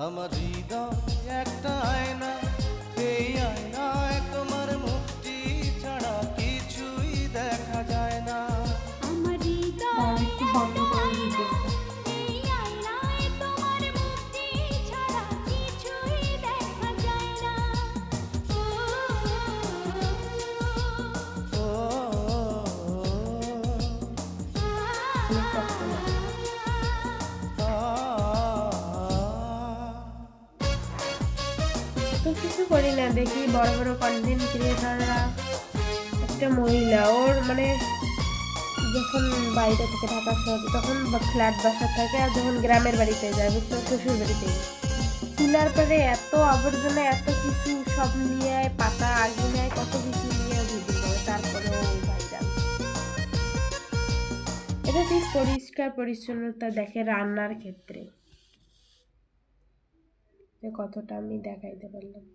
আমার হৃদয় একটা আয়না, এই আয়নায় তোমার মুক্তি ছাড়া কিছুই দেখা যায় না। আমার হৃদয় একটু বন্ধ করে দিবে। এই আয়নায় তোমার মুক্তি ছাড়া কিছুই দেখা যায় না। ও অনেক কষ্ট লাগে। তো কিছু করি না, দেখি বড় বড় কন্টেন্ট ক্রিয়েটাররা, একটা মহিলা ওর মানে যখন বাইরে থেকে ঢাকা শহরে তখন ফ্ল্যাট বাসা থাকে, আর যখন গ্রামের বাড়িতে যায় বুঝছো, শ্বশুর বাড়িতে চুলার পরে এত আবর্জনা এত কিছু সব নিয়ে পাতা আগুনে কত কিছু নিয়ে ভিডিও করে, তারপরে ওই ভাইরাল। এটা ঠিক পরিষ্কার পরিচ্ছন্নতা দেখে রান্নার ক্ষেত্রে, যে কতটা আমি দেখাইতে পারলাম।